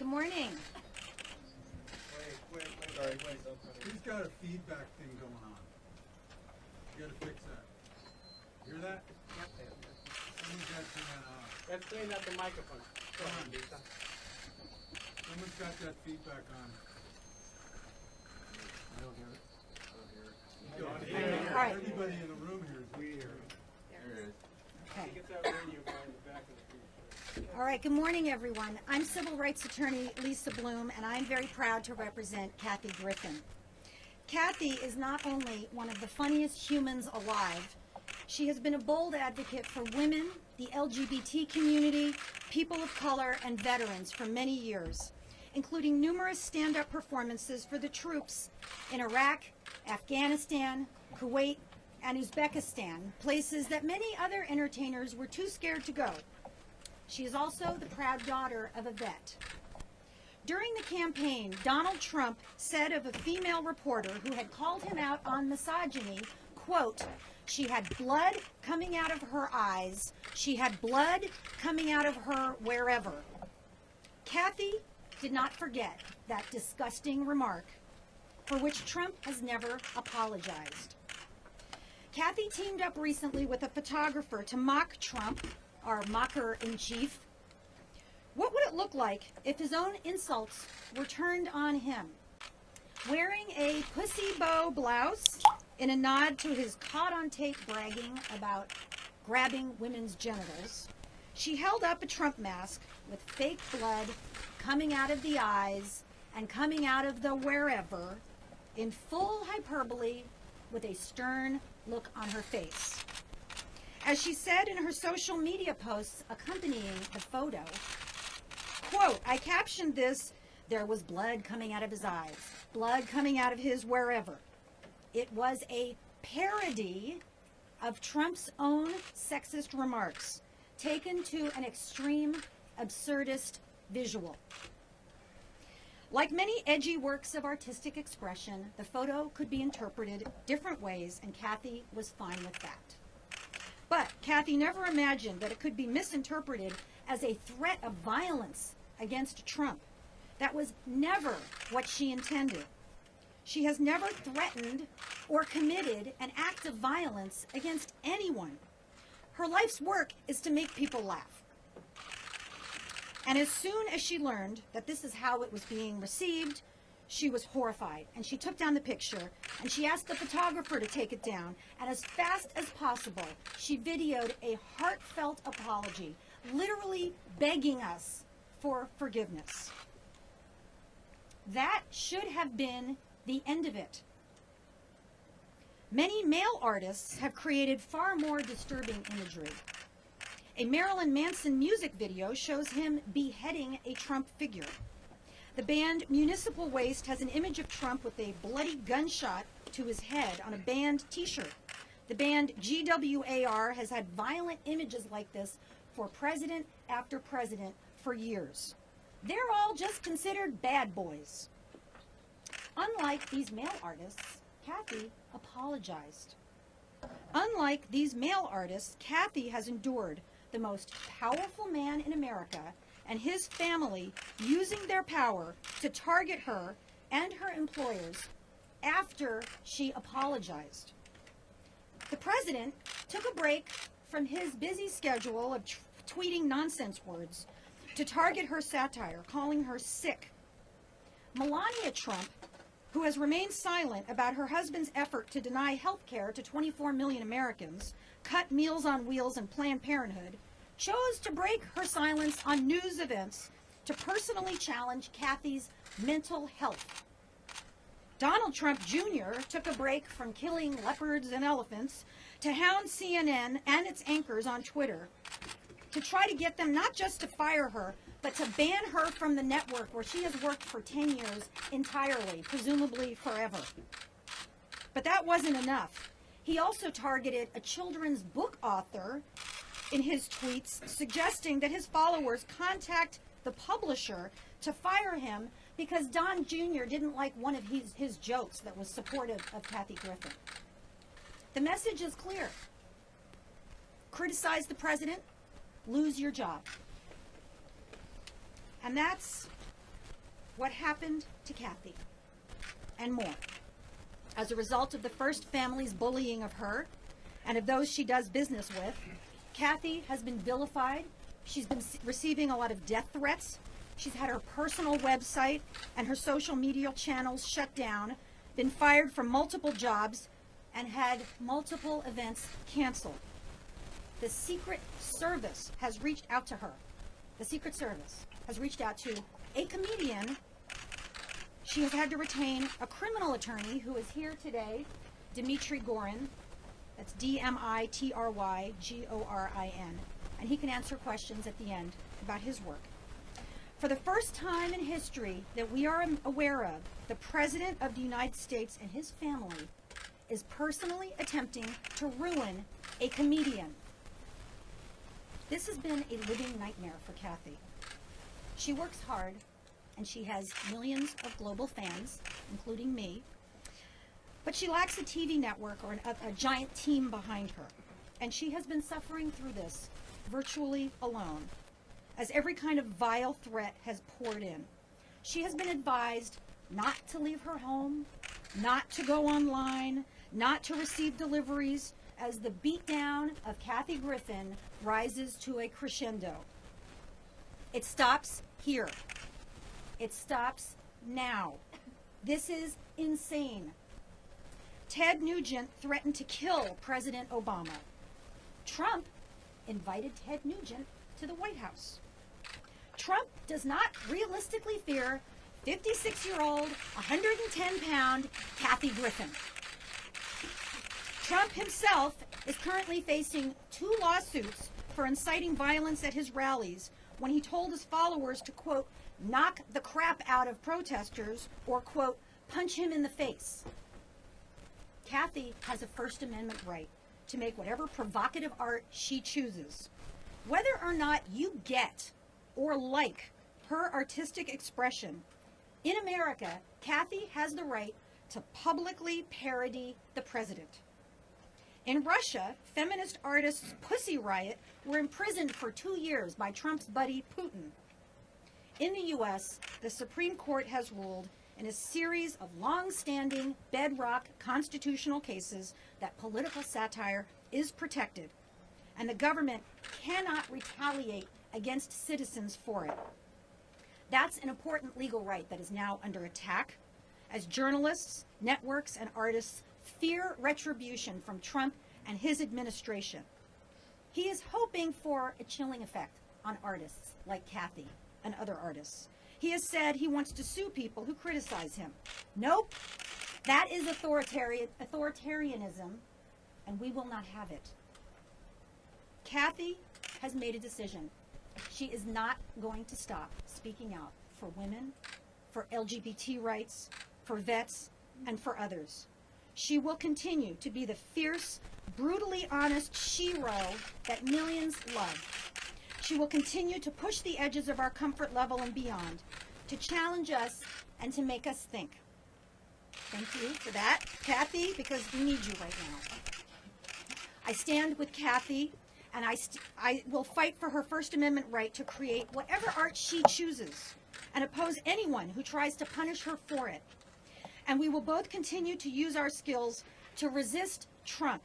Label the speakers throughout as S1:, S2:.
S1: Good morning.
S2: Wait. He's got a feedback thing going on. You gotta fix that. Hear that? Someone's got to turn that off.
S3: Let's clean up the microphone.
S2: Come on, Lisa. Someone's got that feedback on. I don't hear it. You don't hear it.
S1: All right.
S2: Everybody in the room hears it. We hear it.
S3: There it is.
S1: Okay.
S3: Get that radio guy in the back of the piece.
S1: All right, good morning, everyone. I'm civil rights attorney Lisa Bloom, and I'm very proud to represent Kathy Griffin. Kathy is not only one of the funniest humans alive, she has been a bold advocate for women, the LGBT community, people of color, and veterans for many years, including numerous stand-up performances for the troops in Iraq, Afghanistan, Kuwait, and Uzbekistan, places that many other entertainers were too scared to go. She is also the proud daughter of a vet. During the campaign, Donald Trump said of a female reporter who had called him out on misogyny, quote, "She had blood coming out of her eyes. She had blood coming out of her wherever." Kathy did not forget that disgusting remark, for which Trump has never apologized. Kathy teamed up recently with a photographer to mock Trump, our mocker-in-chief. What would it look like if his own insults were turned on him? Wearing a pussy bow blouse in a nod to his caught-on-tape bragging about grabbing women's genitals, she held up a Trump mask with fake blood coming out of the eyes and coming out of the wherever in full hyperbole with a stern look on her face. As she said in her social media posts accompanying the photo, quote, "I captioned this, there was blood coming out of his eyes, blood coming out of his wherever." It was a parody of Trump's own sexist remarks, taken to an extreme, absurdist visual. Like many edgy works of artistic expression, the photo could be interpreted different ways, and Kathy was fine with that. But Kathy never imagined that it could be misinterpreted as a threat of violence against Trump. That was never what she intended. She has never threatened or committed an act of violence against anyone. Her life's work is to make people laugh. And as soon as she learned that this is how it was being received, she was horrified, and she took down the picture, and she asked the photographer to take it down, and as fast as possible, she videoed a heartfelt apology, literally begging us for forgiveness. That should have been the end of it. Many male artists have created far more disturbing imagery. A Marilyn Manson music video shows him beheading a Trump figure. The band Municipal Waste has an image of Trump with a bloody gunshot to his head on a band t-shirt. The band GWAR has had violent images like this for president after president for years. They're all just considered bad boys. Unlike these male artists, Kathy apologized. Unlike these male artists, Kathy has endured the most powerful man in America and his family using their power to target her and her employers after she apologized. The president took a break from his busy schedule of tweeting nonsense words to target her satire, calling her sick. Melania Trump, who has remained silent about her husband's effort to deny health care to 24 million Americans, cut Meals on Wheels and Planned Parenthood, chose to break her silence on news events to personally challenge Kathy's mental health. Donald Trump Jr. took a break from killing leopards and elephants to hound CNN and its anchors on Twitter to try to get them not just to fire her, but to ban her from the network where she has worked for 10 years entirely, presumably forever. But that wasn't enough. He also targeted a children's book author in his tweets, suggesting that his followers contact the publisher to fire him because Don Jr. didn't like one of his jokes that was supportive of Kathy Griffin. The message is clear. Criticize the president, lose your job. And that's what happened to Kathy, and more. As a result of the first family's bullying of her and of those she does business with, Kathy has been vilified. She's been receiving a lot of death threats. She's had her personal website and her social media channels shut down, been fired from multiple jobs, and had multiple events canceled. The Secret Service has reached out to her. The Secret Service has reached out to a comedian. She has had to retain a criminal attorney who is here today, Dmitry Gorin. That's Dmitrygorin. And he can answer questions at the end about his work. For the first time in history that we are aware of, the President of the United States and his family is personally attempting to ruin a comedian. This has been a living nightmare for Kathy. She works hard, and she has millions of global fans, including me, but she lacks a TV network or a giant team behind her, and she has been suffering through this virtually alone, as every kind of vile threat has poured in. She has been advised not to leave her home, not to go online, not to receive deliveries, as the beatdown of Kathy Griffin rises to a crescendo. It stops here. It stops now. This is insane. Ted Nugent threatened to kill President Obama. Trump invited Ted Nugent to the White House. Trump does not realistically fear 56-year-old, 110-pound Kathy Griffin. Trump himself is currently facing 2 lawsuits for inciting violence at his rallies when he told his followers to, quote, knock the crap out of protesters or, quote, punch him in the face. Kathy has a First Amendment right to make whatever provocative art she chooses. Whether or not you get or like her artistic expression, in America, Kathy has the right to publicly parody the president. In Russia, feminist artists Pussy Riot were imprisoned for 2 years by Trump's buddy Putin. In the U.S., the Supreme Court has ruled in a series of long-standing bedrock constitutional cases that political satire is protected, and the government cannot retaliate against citizens for it. That's an important legal right that is now under attack as journalists, networks, and artists fear retribution from Trump and his administration. He is hoping for a chilling effect on artists like Kathy and other artists. He has said he wants to sue people who criticize him. Nope, that is authoritarianism, and we will not have it. Kathy has made a decision. She is not going to stop speaking out for women, for LGBT rights, for vets, and for others. She will continue to be the fierce, brutally honest shero that millions love. She will continue to push the edges of our comfort level and beyond, to challenge us and to make us think. Thank you for that, Kathy, because we need you right now. I stand with Kathy, and I will fight for her First Amendment right to create whatever art she chooses and oppose anyone who tries to punish her for it. And we will both continue to use our skills to resist Trump,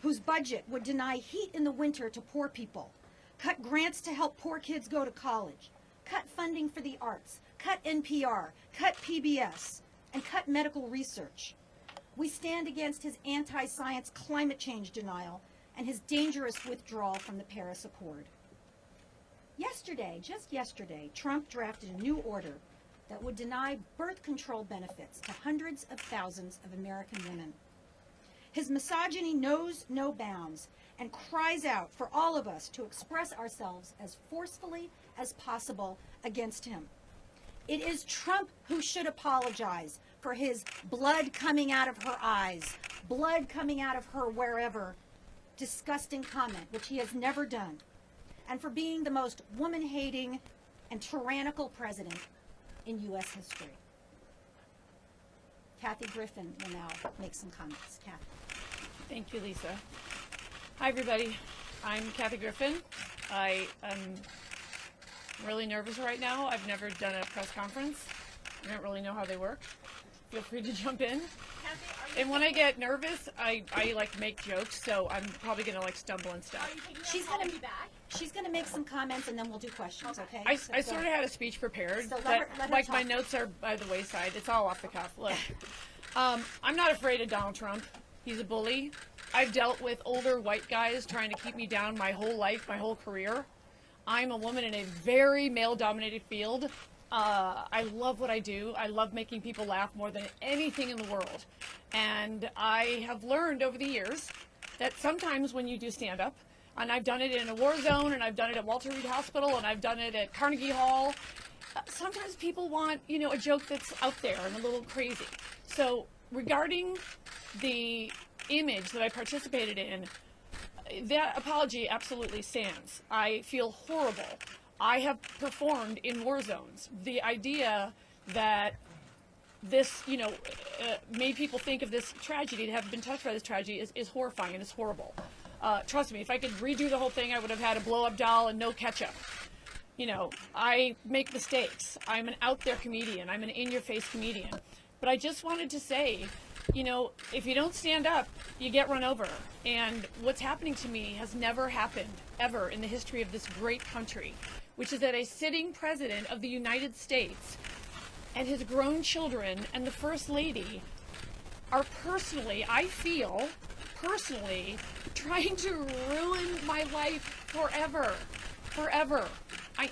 S1: whose budget would deny heat in the winter to poor people, cut grants to help poor kids go to college, cut funding for the arts, cut NPR, cut PBS, and cut medical research. We stand against his anti-science climate change denial and his dangerous withdrawal from the Paris Accord. Yesterday, just yesterday, Trump drafted a new order that would deny birth control benefits to hundreds of thousands of American women. His misogyny knows no bounds and cries out for all of us to express ourselves as forcefully as possible against him. It is Trump who should apologize for his blood coming out of her eyes, blood coming out of her wherever, disgusting comment, which he has never done, and for being the most woman-hating and tyrannical president in U.S. history. Kathy Griffin will now make some comments. Kathy.
S4: Thank you, Lisa. Hi, everybody. I'm Kathy Griffin. I am really nervous right now. I've never done a press conference. I don't really know how they work. Feel free to jump in. And when I get nervous, I like make jokes, so I'm probably gonna like stumble and stuff.
S1: She's gonna make some comments and then we'll do questions, okay?
S4: I
S1: So
S4: sort of had a speech prepared,
S1: So let
S4: but
S1: her
S4: like my
S1: talk.
S4: notes are by the wayside. It's all off the cuff. Look, I'm not afraid of Donald Trump. He's a bully. I've dealt with older white guys trying to keep me down my whole life, my whole career. I'm a woman in a very male-dominated field. I love what I do. I love making people laugh more than anything in the world. And I have learned over the years that sometimes when you do stand-up, and I've done it in a war zone, and I've done it at Walter Reed Hospital, and I've done it at Carnegie Hall, sometimes people want, a joke that's out there and a little crazy. So regarding the image that I participated in, that apology absolutely stands. I feel horrible. I have performed in war zones. The idea that this, made people think of this tragedy, to have been touched by this tragedy, is horrifying and it's horrible. Trust me, if I could redo the whole thing, I would have had a blow-up doll and no ketchup. I make mistakes. I'm an out-there comedian. I'm an in-your-face comedian. But I just wanted to say, if you don't stand up, you get run over. And what's happening to me has never happened, ever, in the history of this great country, which is that a sitting president of the United States and his grown children and the First Lady are I feel personally, trying to ruin my life forever. Forever.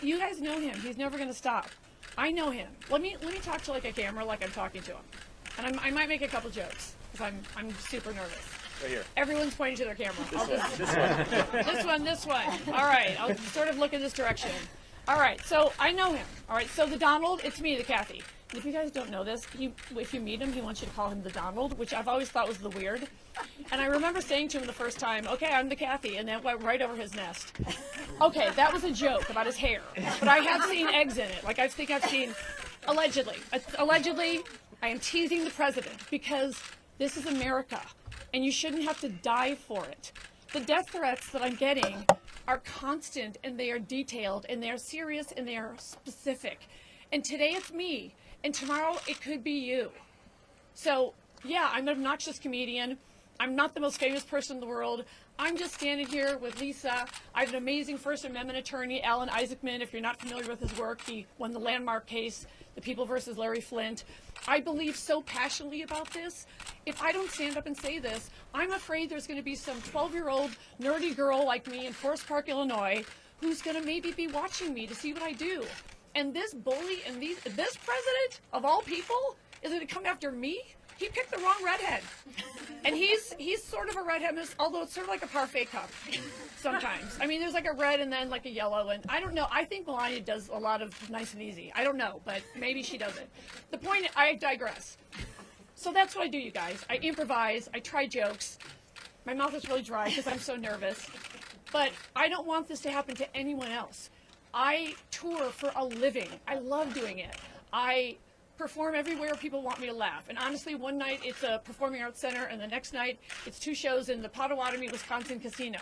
S4: You guys know him. He's never going to stop. I know him. Let me talk to like a camera like I'm talking to him. And I might make a couple jokes because I'm super nervous.
S5: Right here.
S4: Everyone's pointing to their camera.
S5: This one.
S4: This one. All right. I'll sort of look in this direction. All right. So I know him. All right. So the Donald, it's me, the Kathy. And if you guys don't know this, if you meet him, he wants you to call him the Donald, which I've always thought was the weird. And I remember saying to him the first time, okay, I'm the Kathy, and that went right over his nest. Okay, that was a joke about his hair. But I have seen eggs in it. Like, I think I've seen, allegedly, I am teasing the president because this is America, and you shouldn't have to die for it. The death threats that I'm getting are constant, and they are detailed, and they are serious, and they are specific. And today it's me, and tomorrow it could be you. So, yeah, I'm an obnoxious comedian. I'm not the most famous person in the world. I'm just standing here with Lisa. I have an amazing First Amendment attorney, Alan Isaacman. If you're not familiar with his work, he won the landmark case, The People versus Larry Flint. I believe so passionately about this. If I don't stand up and say this, I'm afraid there's going to be some 12-year-old nerdy girl like me in Forest Park, Illinois, who's going to maybe be watching me to see what I do. And this bully and this president, of all people, is going to come after me? He picked the wrong redhead. And he's sort of a redhead, although it's sort of like a parfait cup sometimes. I mean, there's like a red and then like a yellow, and I don't know. I think Melania does a lot of nice and easy. I don't know, but maybe she doesn't. The point, I digress. So that's what I do, you guys. I improvise. I try jokes. My mouth is really dry because I'm so nervous. But I don't want this to happen to anyone else. I tour for a living. I love doing it. I perform everywhere people want me to laugh. And honestly, one night it's a performing arts center, and the next night it's 2 shows in the Potawatomi, Wisconsin casino.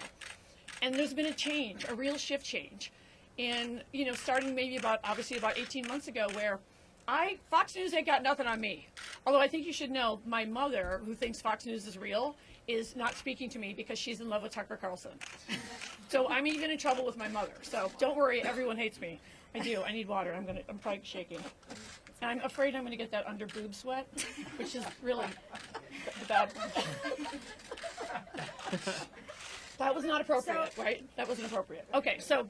S4: And there's been a change, a real shift change. In, starting maybe about 18 months ago, where Fox News ain't got nothing on me. Although I think you should know, my mother, who thinks Fox News is real, is not speaking to me because she's in love with Tucker Carlson. So I'm even in trouble with my mother. So don't worry, everyone hates me. I do. I need water. I'm probably shaking. And I'm afraid I'm going to get that under boob sweat, which is really bad. That was not appropriate, right? That wasn't appropriate. Okay, so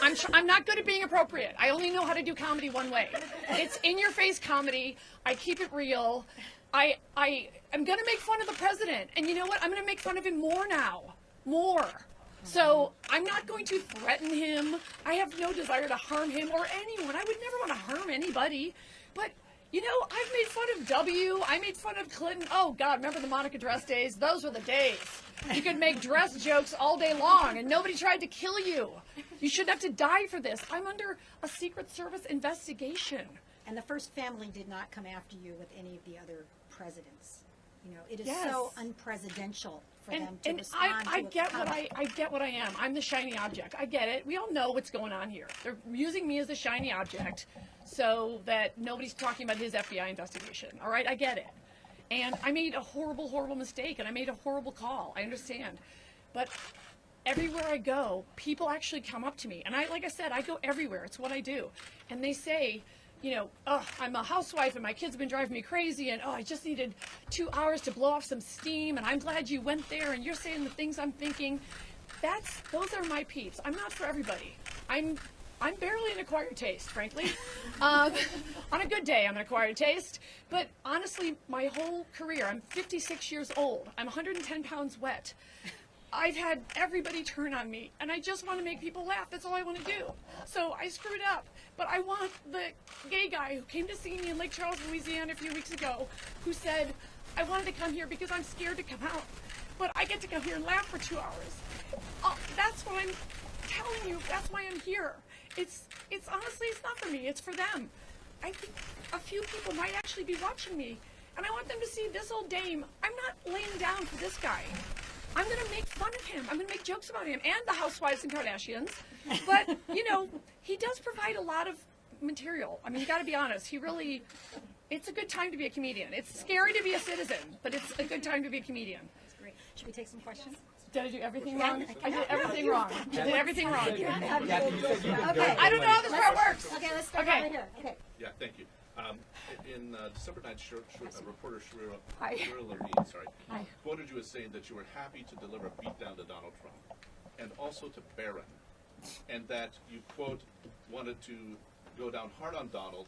S4: I'm not good at being appropriate. I only know how to do comedy one way. It's in-your-face comedy. I keep it real. I'm going to make fun of the president. And you know what? I'm going to make fun of him more now. More. So I'm not going to threaten him. I have no desire to harm him or anyone. I would never want to harm anybody. But, I've made fun of W. I made fun of Clinton. Oh, God, remember the Monica dress days? Those were the days. You could make dress jokes all day long, and nobody tried to kill you. You shouldn't have to die for this. I'm under a Secret Service investigation.
S1: And the first family did not come after you with any of the other presidents. You know, it is
S4: Yes.
S1: so unpresidential for them
S4: And,
S1: to
S4: and
S1: respond
S4: I
S1: to a
S4: get
S1: comic.
S4: I get what I am. I'm the shiny object. I get it. We all know what's going on here. They're using me as the shiny object so that nobody's talking about his FBI investigation. All right, I get it. And I made a horrible, horrible mistake, and I made a horrible call. I understand. But everywhere I go, people actually come up to me. And like I said, I go everywhere. It's what I do. And they say, you know, oh, I'm a housewife and my kids have been driving me crazy, and oh, I just needed 2 hours to blow off some steam, and I'm glad you went there, and you're saying the things I'm thinking. Those are my peeps. I'm not for everybody. I'm barely an acquired taste, frankly. On a good day, I'm an acquired taste. But honestly, my whole career, I'm 56 years old. I'm 110 pounds wet. I've had everybody turn on me, and I just want to make people laugh. That's all I want to do. So I screwed up. But I want the gay guy who came to see me in Lake Charles, Louisiana a few weeks ago, who said, I wanted to come here because I'm scared to come out. But I get to come here and laugh for 2 hours. That's what I'm telling you. That's why I'm here. It's honestly, it's not for me. It's for them. I think a few people might actually be watching me, and I want them to see this old dame. I'm not laying down for this guy. I'm going to make fun of him. I'm going to make jokes about him and the housewives and Kardashians. But, you know, he does provide a lot of material. I mean, you got to be honest. It's a good time to be a comedian. It's scary to be a citizen, but it's a good time to be a comedian.
S1: That's great. Should we take some questions?
S4: Did I do everything wrong? I did everything wrong. I did everything wrong.
S1: Okay.
S4: I don't know how this part works.
S1: Okay, let's start
S4: Okay.
S1: over here. Okay.
S5: Yeah, thank you. In December 9th, reporter
S4: Hi.
S5: Shira Levine,
S4: Hi.
S5: quoted you as saying that you were happy to deliver a beatdown to Donald Trump, and also to Barron, and that you, quote, wanted to go down hard on Donald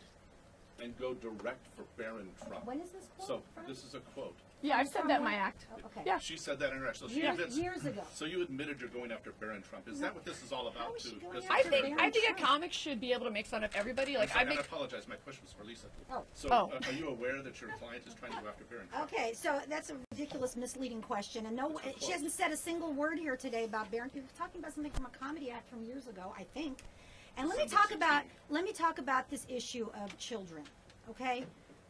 S5: and go direct for Barron Trump.
S1: When is this quote
S5: So
S1: from?
S5: this is a quote.
S4: Yeah, I've said that in my act.
S1: Oh, okay.
S4: Yeah.
S5: She said that in her act. So she
S1: Years,
S5: admits.
S1: years ago.
S5: So you admitted you're going after Barron Trump. Is that what this is all about?
S1: How is she
S5: too?
S1: going
S5: This-
S1: after
S4: I think
S1: Barron
S4: I think a
S1: Trump?
S4: comic should be able to make fun of everybody. Like I
S5: And I
S4: make
S5: apologize. My question was for Lisa.
S1: Oh.
S5: So
S4: Oh.
S5: Are you aware that your client is trying to go after Barron Trump?
S1: Okay, so that's a ridiculous, misleading question, and no, she hasn't said a single word here today about Barron. She was talking about something from a comedy act from years ago, I think. And let me talk about this issue of children. Okay,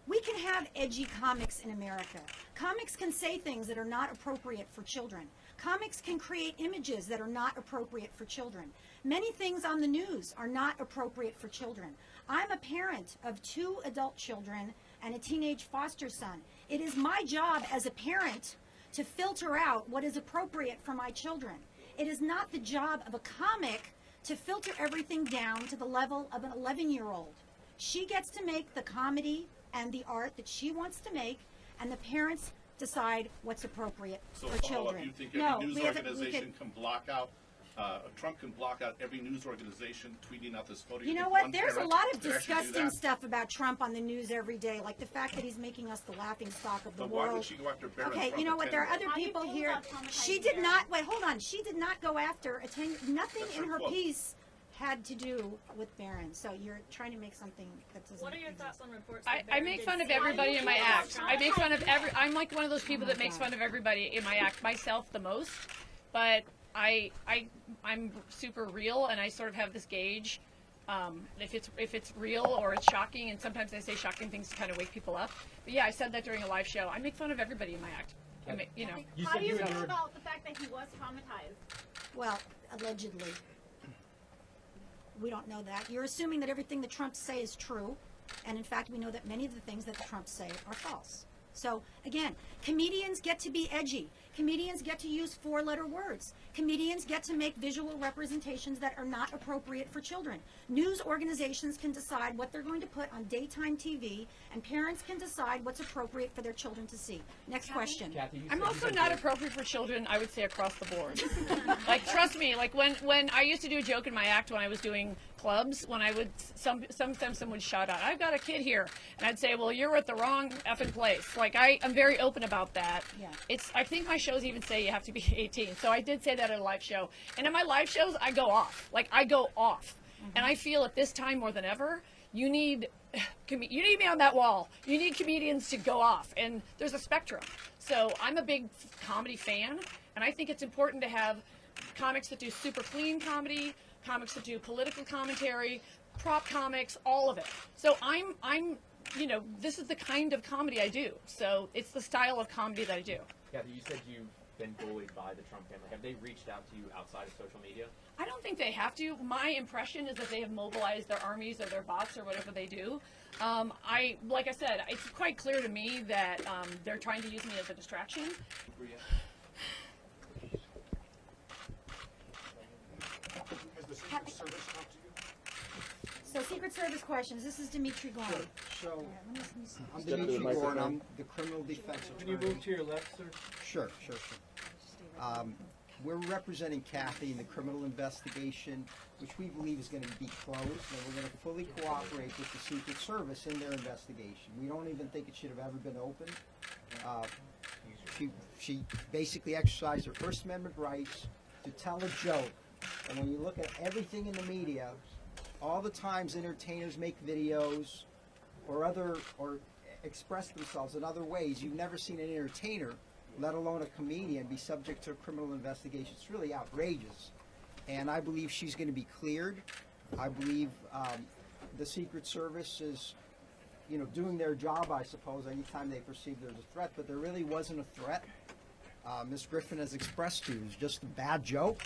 S1: we can have edgy comics in America. Comics can say things that are not appropriate for children. Comics can create images that are not appropriate for children. Many things on the news are not appropriate for children. I'm a parent of 2 adult children and a teenage foster son. It is my job as a parent to filter out what is appropriate for my children. It is not the job of a comic to filter everything down to the level of an 11-year-old. She gets to make the comedy and the art that she wants to make, and the parents decide what's appropriate
S5: So
S1: for
S5: follow
S1: children.
S5: up, you think every news
S1: we haven't- we
S5: organization can block out, Trump can block out every news organization tweeting out this photo?
S1: You know
S5: think
S1: what?
S5: one
S1: There's a
S5: parent
S1: lot of
S5: could actually do
S1: disgusting
S5: that?
S1: stuff about Trump on the news every day, like the fact that he's making us the laughing stock of the
S5: But why
S1: world.
S5: would she go after Barron
S1: Okay,
S5: Trump
S1: you know
S5: at
S1: what?
S5: 10
S1: There are
S5: years
S1: other
S5: old?
S6: How do you
S1: people
S6: feel
S1: here.
S6: about traumatizing
S1: She did
S6: Barron?
S1: not. Wait, hold on. She did not go after a 10. Nothing
S5: That's
S1: in
S5: her
S1: her
S5: quote.
S1: piece had to do with Barron. So you're trying to make something that doesn't.
S6: What are your
S1: exist.
S6: thoughts on reports?
S4: I
S6: that Barron
S4: make
S6: did
S4: fun of
S6: say-
S4: everybody in my act. I make fun of every. I'm like one of those people
S1: my
S4: that makes
S1: God.
S4: fun of everybody in my act. Myself the most, but I'm super real, and I sort of have this gauge. If it's real or it's shocking, and sometimes I say shocking things to kind of wake people up. But yeah, I said that during a live show. I make fun of everybody in my act. I make, you know.
S6: How do you feel about the fact that he was traumatized?
S1: Well, allegedly. We don't know that. You're assuming that everything the Trumps say is true, and in fact, we know that many of the things that the Trumps say are false. So, again, comedians get to be edgy. Comedians get to use 4-letter words. Comedians get to make visual representations that are not appropriate for children. News organizations can decide what they're going to put on daytime TV, and parents can decide what's appropriate for their children to see. Next question.
S7: Kathy, you
S4: I'm
S7: said-
S4: also not appropriate for children, I would say, across the board. Like, trust me, like when I used to do a joke in my act when I was doing clubs, when I would, sometimes someone would shout out, I've got a kid here. And I'd say, well, you're at the wrong effing place. Like, I'm very open about that.
S1: Yeah.
S4: I think my shows even say you have to be 18. So I did say that at a live show. And in my live shows, I go off. Like, I go off. And I feel at this time more than ever, you need me on that wall. You need comedians to go off, and there's a spectrum. So I'm a big comedy fan, and I think it's important to have comics that do super clean comedy, comics that do political commentary, prop comics, all of it. So I'm you know, this is the kind of comedy I do. So it's the style of comedy that I do.
S7: Kathy, you said you've been bullied by the Trump family. Have they reached out to you outside of social media?
S4: I don't think they have to. My impression is that they have mobilized their armies or their bots or whatever they do. Like I said, it's quite clear to me that they're trying to use me as a distraction.
S8: Has the Secret Service talked to you?
S1: So Secret Service questions. This is Dimitri Gorn.
S9: So,
S1: Let me see.
S9: I'm
S5: Step to the
S9: Dimitri Gorn,
S5: microphone.
S9: I'm the criminal defense
S3: Can you
S9: attorney.
S3: move to your left, sir?
S9: Sure. We're representing Kathy in the criminal investigation, which we believe is gonna be closed, and we're gonna fully cooperate with the Secret Service in their investigation. We don't even think it should have ever been opened. She basically exercised her First Amendment rights to tell a joke. And when you look at everything in the media, all the times entertainers make videos or express themselves in other ways, you've never seen an entertainer, let alone a comedian, be subject to a criminal investigation. It's really outrageous. And I believe she's going to be cleared. I believe the Secret Service is, doing their job, I suppose, anytime they perceive there's a threat. But there really wasn't a threat. Ms. Griffin has expressed to you it was just a bad joke.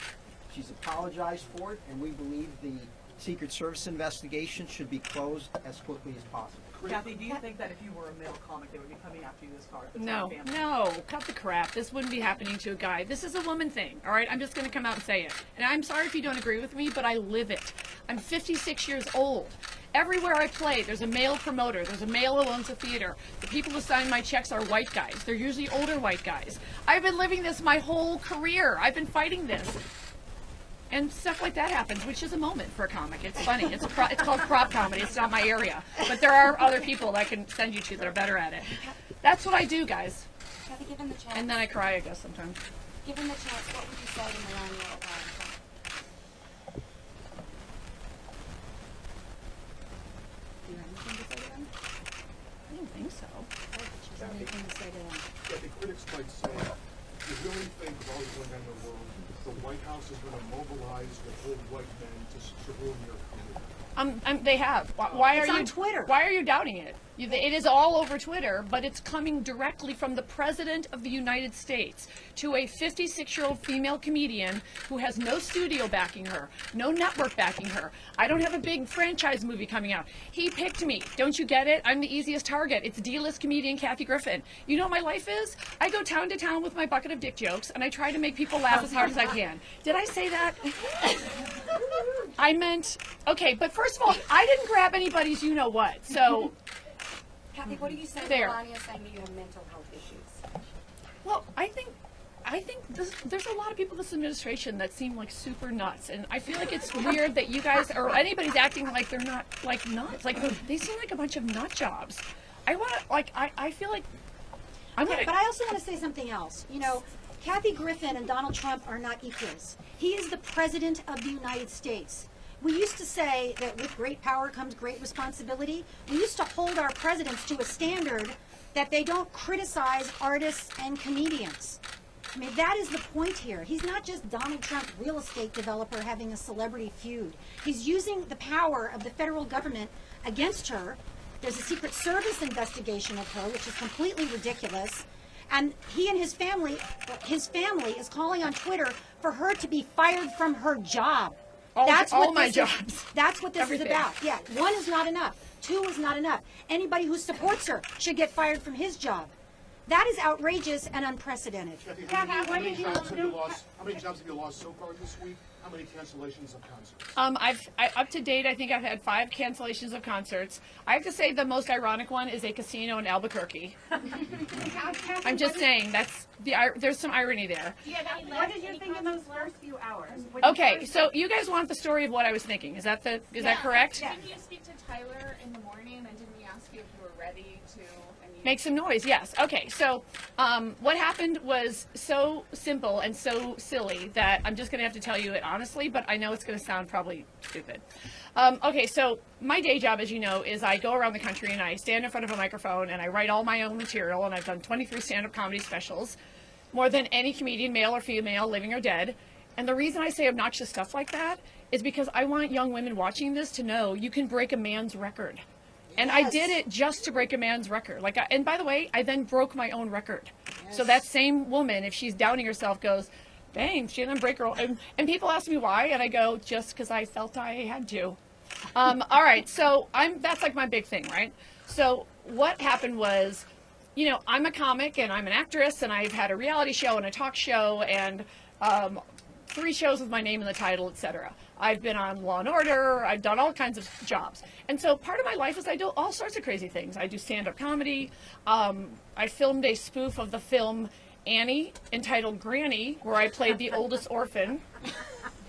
S9: She's apologized for it, and we believe the Secret Service investigation should be closed as quickly as possible.
S10: Kathy, do you think that if you were a male comic, they would be coming after you this hard? The
S4: No,
S10: Trump family?
S4: no, cut the crap. This wouldn't be happening to a guy. This is a woman thing, all right? I'm just going to come out and say it. And I'm sorry if you don't agree with me, but I live it. I'm 56 years old. Everywhere I play, there's a male promoter. There's a male who owns a theater. The people who sign my checks are white guys. They're usually older white guys. I've been living this my whole career. I've been fighting this. And stuff like that happens, which is a moment for a comic. It's funny. It's called prop comedy. It's not my area. But there are other people that I can send you to that are better at it. That's what I do, guys.
S11: Kathy, given the chance,
S4: And then I cry, I guess, sometimes.
S11: given the chance, what would you say to Melania Trump?
S1: Do you have anything to say to them?
S4: I don't think so.
S1: She's got anything to say to them.
S8: Kathy, critics might say, do you really think while you're going on the world, the White House is going to mobilize with old white men to ruin your career?
S4: They have. Why
S1: It's
S4: are you
S1: on Twitter.
S4: Why are you doubting it? It is all over Twitter, but it's coming directly from the President of the United States to a 56-year-old female comedian who has no studio backing her, no network backing her. I don't have a big franchise movie coming out. He picked me. Don't you get it? I'm the easiest target. It's D-list comedian Kathy Griffin. You know what my life is? I go town to town with my bucket of dick jokes, and I try to make people laugh as hard as I can. Did I say that? I meant, okay, but first of all, I didn't grab anybody's you-know-what, so...
S11: Kathy, what do you say
S4: There.
S11: to Melania saying that you have mental health issues?
S4: Well, I think there's a lot of people in this administration that seem like super nuts, and I feel like it's weird that you guys or anybody's acting like they're not like nuts. Like they seem like a bunch of nut jobs. I want to I feel like I'm
S1: Yeah,
S4: gonna.
S1: but I also want to say something else. Kathy Griffin and Donald Trump are not equals. He is the President of the United States. We used to say that with great power comes great responsibility. We used to hold our presidents to a standard that they don't criticize artists and comedians. I mean, that is the point here. He's not just Donald Trump, real estate developer, having a celebrity feud. He's using the power of the federal government against her. There's a Secret Service investigation of her, which is completely ridiculous. And he and his family is calling on Twitter for her to be fired from her job.
S4: All my
S1: this
S4: jobs.
S1: Is, that's what this
S4: Everything.
S1: is about. Yeah, 1 is not enough. 2 is not enough. Anybody who supports her should get fired from his job. That is outrageous and unprecedented.
S8: Kathy, how many jobs have you lost? How many jobs have you lost so far this week? How many cancellations of concerts?
S4: Up to date, I think I've had 5 cancellations of concerts. I have to say the most ironic one is a casino in Albuquerque. I'm just saying there's some irony there.
S6: What did you think in those first few hours?
S4: Okay, so you guys want the story of what I was thinking? Is that that correct?
S6: Didn't you speak to Tyler in the morning, and didn't he ask you if you were ready to?
S4: Make some noise, yes. Okay, so what happened was so simple and so silly that I'm just going to have to tell you it honestly, but I know it's going to sound probably stupid. Okay, so my day job, as you know, is I go around the country and I stand in front of a microphone and I write all my own material, and I've done 23 stand-up comedy specials, more than any comedian, male or female, living or dead. And the reason I say obnoxious stuff like that is because I want young women watching this to know you can break a man's record. And I did it just to break a man's record. And by the way, I then broke my own record. So that same woman, if she's doubting herself, goes, dang, she didn't break her own. And people ask me why, and I go, just because I felt I had to. All right, so that's like my big thing, right? So what happened was, I'm a comic and I'm an actress and I've had a reality show and a talk show and 3 shows with my name in the title, etc. I've been on Law & Order, I've done all kinds of jobs. And so part of my life is I do all sorts of crazy things. I do stand-up comedy. I filmed a spoof of the film Annie entitled Granny, where I played the oldest orphan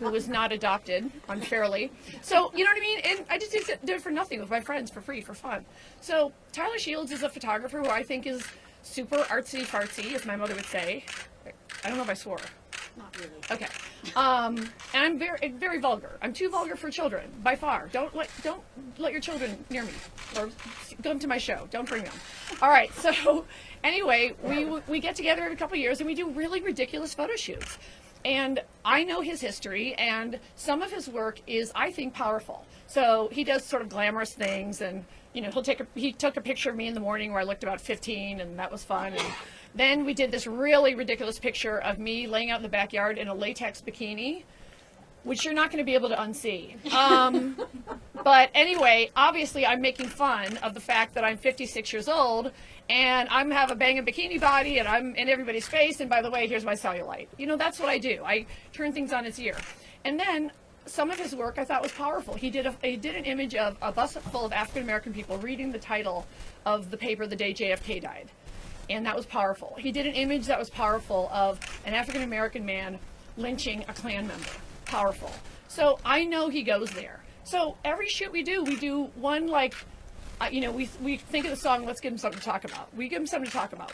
S4: who was not adopted unfairly. So, you know what I mean? And I just did it for nothing with my friends, for free, for fun. So Tyler Shields is a photographer who I think is super artsy-fartsy, as my mother would say. I don't know if I swore.
S1: Not really.
S4: Okay. And I'm very, very vulgar. I'm too vulgar for children, by far. Don't let your children near me, or come to my show. Don't bring them. All right. So, anyway, we get together every couple of years and we do really ridiculous photo shoots. And I know his history, and some of his work is, I think, powerful. So he does sort of glamorous things, and he took a picture of me in the morning where I looked about 15, and that was fun. And then we did this really ridiculous picture of me laying out in the backyard in a latex bikini, which you're not going to be able to unsee. But anyway, obviously I'm making fun of the fact that I'm 56 years old and I have a banging bikini body and I'm in everybody's face, and by the way, here's my cellulite. That's what I do. I turn things on its ear. And then some of his work I thought was powerful. He did an image of a bus full of African American people reading the title of the paper the day JFK died. And that was powerful. He did an image that was powerful of an African American man lynching a Klan member. Powerful. So I know he goes there. So every shoot we do one we think of the song, let's give him something to talk about. We give him something to talk about.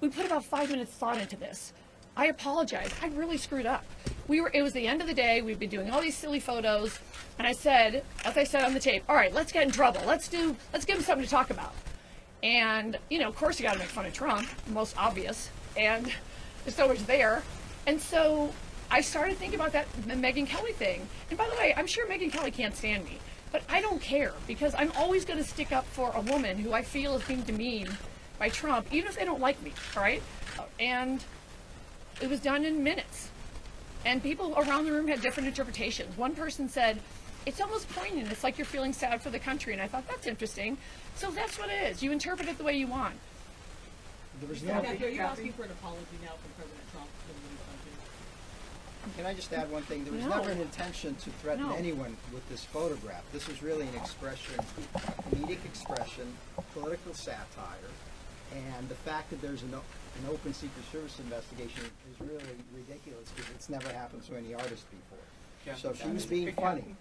S4: We put about 5 minutes thought into this. I apologize. I really screwed up. It was the end of the day. We've been doing all these silly photos. And I said, as I said on the tape, all right, let's get in trouble. Let's give him something to talk about. And, of course you got to make fun of Trump, most obvious. And there's so much there. And so I started thinking about that Megyn Kelly thing. And by the way, I'm sure Megyn Kelly can't stand me. But I don't care, because I'm always going to stick up for a woman who I feel is being demeaned by Trump, even if they don't like me, all right? And it was done in minutes. And people around the room had different interpretations. One person said, it's almost poignant. It's like you're feeling sad for the country. And I thought, that's interesting. So that's what it is. You interpret it the way you want.
S9: There was no.
S10: Kathy, are you asking for an apology now from President Trump?
S9: Can I just add one thing? There was never an intention to threaten anyone with this photograph. This was really an expression, a comedic expression, political satire, and the fact that there's an open Secret Service investigation is really ridiculous, because it's never happened to any artist before. So she was being funny.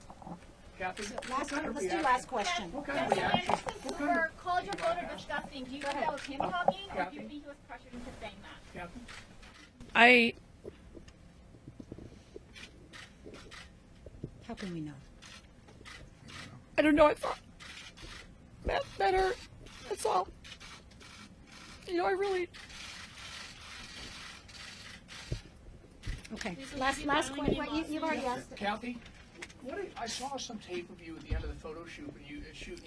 S3: Kathy?
S1: Let's do last question.
S6: For called your photo disgusting, do you think that was him talking, or do you think he was pressured into saying that?
S3: Kathy?
S1: How can we know?
S4: I don't know. I thought that hurt. That's all. I really.
S1: Okay. Last question. You've already asked it.
S3: Kathy? I saw some tape of you at the end of the photo shoot, and you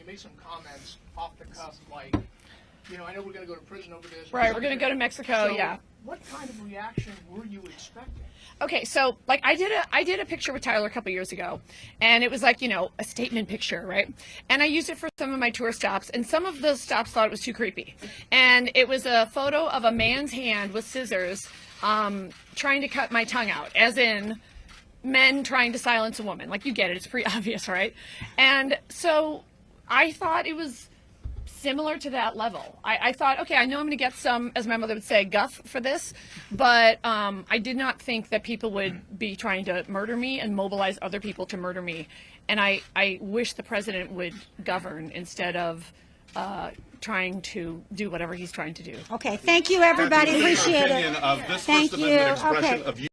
S3: made some comments off the cuff, like, I know we're going to go to prison over this.
S4: Right, we're going to go to Mexico,
S3: So
S4: yeah.
S3: What kind of reaction were you expecting?
S4: Okay, so I did a picture with Tyler a couple years ago, and it was like, a statement picture, right? And I used it for some of my tour stops, and some of the stops thought it was too creepy. And it was a photo of a man's hand with scissors trying to cut my tongue out, as in men trying to silence a woman. Like, you get it, it's pretty obvious, right? And so I thought it was similar to that level. I thought, okay, I know I'm going to get some, as my mother would say, guff for this, but I did not think that people would be trying to murder me and mobilize other people to murder me. And I wish the president would govern instead of trying to do whatever he's trying to do.
S1: Okay, thank you, everybody.
S5: Kathy, in your
S1: Appreciate
S5: opinion
S1: it.
S5: of this
S1: Thank
S5: First Amendment
S1: you.
S5: expression
S1: Okay.
S5: of you